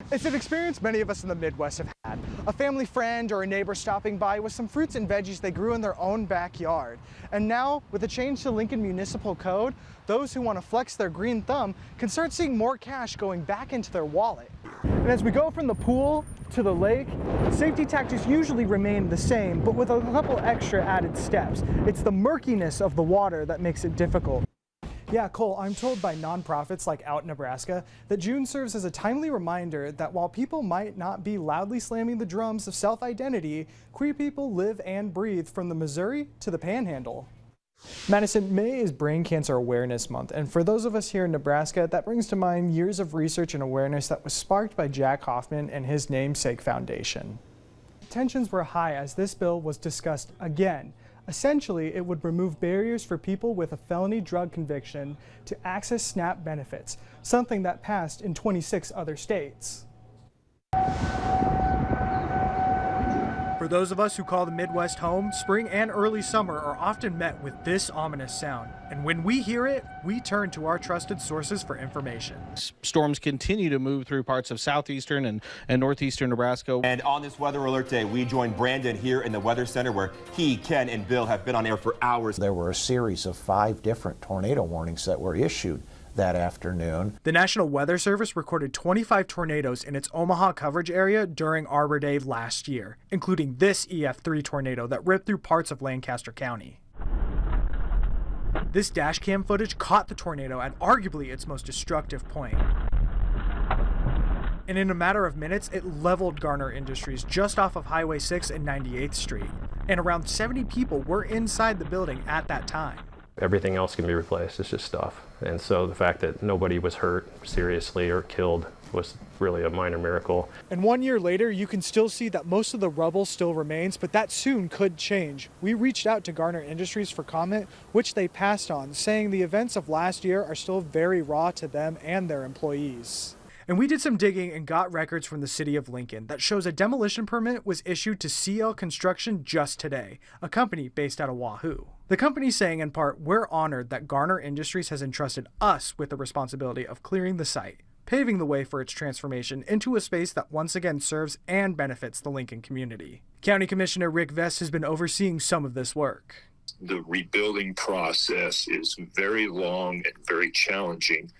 It's an experience many of us in the Midwest have had. A family friend or a neighbor stopping by with some fruits and veggies they grew in their own backyard. And now, with a change to Lincoln Municipal Code, those who want to flex their green thumb can start seeing more cash going back into their wallet. And as we go from the pool to the lake, safety tactics usually remain the same, but with a couple extra added steps. It's the murkiness of the water that makes it difficult. Yeah, Cole, I'm told by nonprofits like Out Nebraska that June serves as a timely reminder that while people might not be loudly slamming the drums of self-identity, queer people live and breathe from the Missouri to the Panhandle. Madison, May is Brain Cancer Awareness Month, and for those of us here in Nebraska, that brings to mind years of research and awareness that was sparked by Jack Hoffman and his namesake foundation. Tensions were high as this bill was discussed again. Essentially, it would remove barriers for people with a felony drug conviction to access SNAP benefits, something that passed in 26 other states. For those of us who call the Midwest home, spring and early summer are often met with this ominous sound. And when we hear it, we turn to our trusted sources for information. Storms continue to move through parts of southeastern and northeastern Nebraska. And on this weather alert day, we join Brandon here in the Weather Center where he, Ken, and Bill have been on air for hours. There were a series of 5 different tornado warnings that were issued that afternoon. The National Weather Service recorded 25 tornadoes in its Omaha coverage area during Arbor Day last year, including this EF3 tornado that ripped through parts of Lancaster County. This dash cam footage caught the tornado at arguably its most destructive point. And in a matter of minutes, it leveled Garner Industries just off of Highway 6 and 98th Street. And around 70 people were inside the building at that time. Everything else can be replaced, it's just stuff. And so the fact that nobody was hurt seriously or killed was really a minor miracle. And 1 year later, you can still see that most of the rubble still remains, but that soon could change. We reached out to Garner Industries for comment, which they passed on, saying the events of last year are still very raw to them and their employees. And we did some digging and got records from the city of Lincoln that shows a demolition permit was issued to CL Construction just today, a company based out of Wahoo. The company saying in part, "We're honored that Garner Industries has entrusted us with the responsibility of clearing the site, paving the way for its transformation into a space that once again serves and benefits the Lincoln community." County Commissioner Rick Vest has been overseeing some of this work. The rebuilding process is very long and very challenging.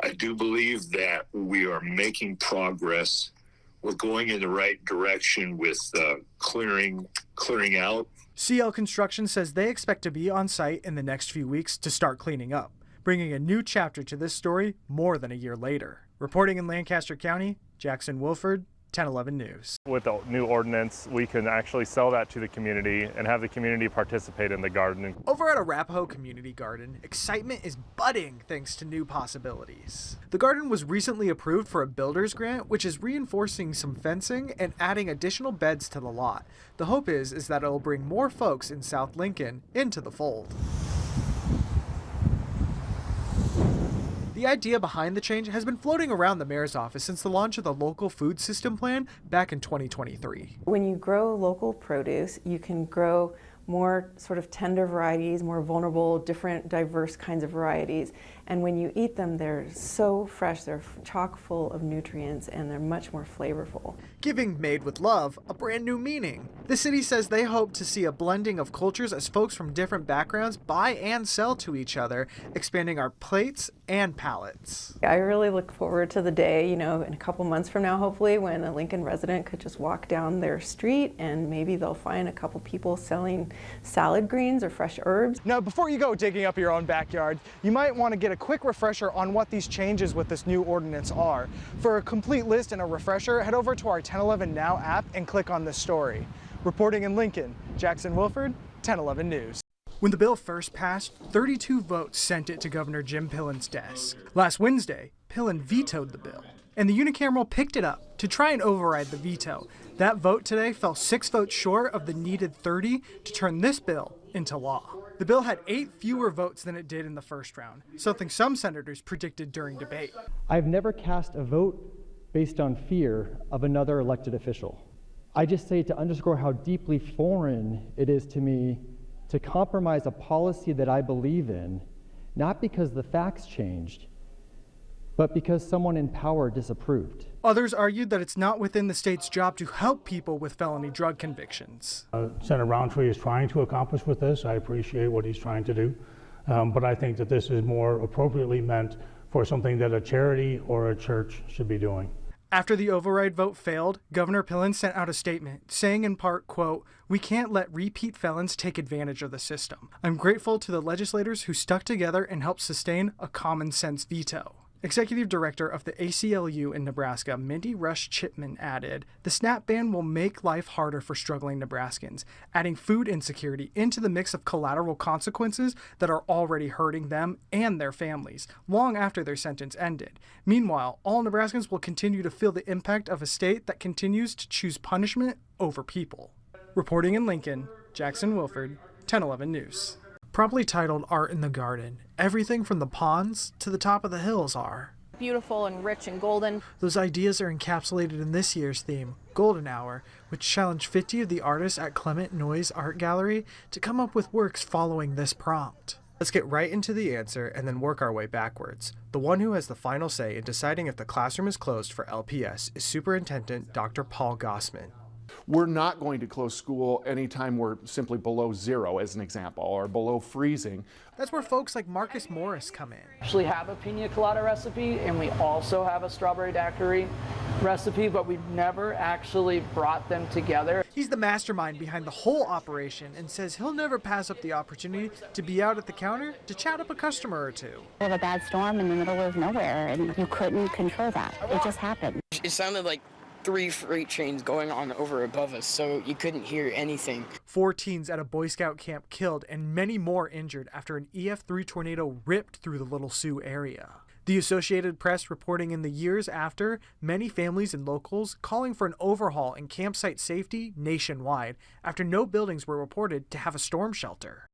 I do believe that we are making progress. We're going in the right direction with clearing out. CL Construction says they expect to be on site in the next few weeks to start cleaning up, bringing a new chapter to this story more than a year later. Reporting in Lancaster County, Jackson Wilford, 1011 News. With the new ordinance, we can actually sell that to the community and have the community participate in the garden. Over at Arapahoe Community Garden, excitement is budding thanks to new possibilities. The garden was recently approved for a builder's grant, which is reinforcing some fencing and adding additional beds to the lot. The hope is that it'll bring more folks in South Lincoln into the fold. The idea behind the change has been floating around the mayor's office since the launch of the local food system plan back in 2023. When you grow local produce, you can grow more sort of tender varieties, more vulnerable, different, diverse kinds of varieties. And when you eat them, they're so fresh, they're chock full of nutrients, and they're much more flavorful. Giving Made with Love a brand new meaning. The city says they hope to see a blending of cultures as folks from different backgrounds buy and sell to each other, expanding our plates and palates. I really look forward to the day, in a couple months from now, hopefully, when a Lincoln resident could just walk down their street and maybe they'll find a couple people selling salad greens or fresh herbs. Now, before you go digging up your own backyard, you might want to get a quick refresher on what these changes with this new ordinance are. For a complete list and a refresher, head over to our 1011 Now app and click on this story. Reporting in Lincoln, Jackson Wilford, 1011 News. When the bill first passed, 32 votes sent it to Governor Jim Pillen's desk. Last Wednesday, Pillen vetoed the bill, and the unicameral picked it up to try and override the veto. That vote today fell 6 votes short of the needed 30 to turn this bill into law. The bill had 8 fewer votes than it did in the first round, something some senators predicted during debate. I've never cast a vote based on fear of another elected official. I just say to underscore how deeply foreign it is to me to compromise a policy that I believe in, not because the facts changed, but because someone in power disapproved. Others argued that it's not within the state's job to help people with felony drug convictions. Senator Roundtree is trying to accomplish with this. I appreciate what he's trying to do, but I think that this is more appropriately meant for something that a charity or a church should be doing. After the override vote failed, Governor Pillen sent out a statement saying in part, quote, "We can't let repeat felons take advantage of the system. I'm grateful to the legislators who stuck together and helped sustain a common sense veto." Executive Director of the ACLU in Nebraska, Mindy Rush Chipman, added, "The SNAP ban will make life harder for struggling Nebraskans, adding food insecurity into the mix of collateral consequences that are already hurting them and their families long after their sentence ended. Meanwhile, all Nebraskans will continue to feel the impact of a state that continues to choose punishment over people." Reporting in Lincoln, Jackson Wilford, 1011 News. Promptly titled Art in the Garden, everything from the ponds to the top of the hills are beautiful and rich and golden. Those ideas are encapsulated in this year's theme, Golden Hour, which challenged 50 of the artists at Clement Noyes Art Gallery to come up with works following this prompt. Let's get right into the answer and then work our way backwards. The one who has the final say in deciding if the classroom is closed for LPS is Superintendent Dr. Paul Gossman. We're not going to close school anytime we're simply below zero, as an example, or below freezing. That's where folks like Marcus Morris come in. We actually have a pina colada recipe, and we also have a strawberry daiquiri recipe, but we've never actually brought them together. He's the mastermind behind the whole operation and says he'll never pass up the opportunity to be out at the counter to chat up a customer or two. We have a bad storm in the middle of nowhere, and you couldn't control that. It just happened. It sounded like 3 freight trains going on over above us, so you couldn't hear anything. 4 teens at a Boy Scout camp killed and many more injured after an EF3 tornado ripped through the Little Sioux area. The Associated Press reporting in the years after, many families and locals calling for an overhaul in campsite safety nationwide after no buildings were reported to have a storm shelter.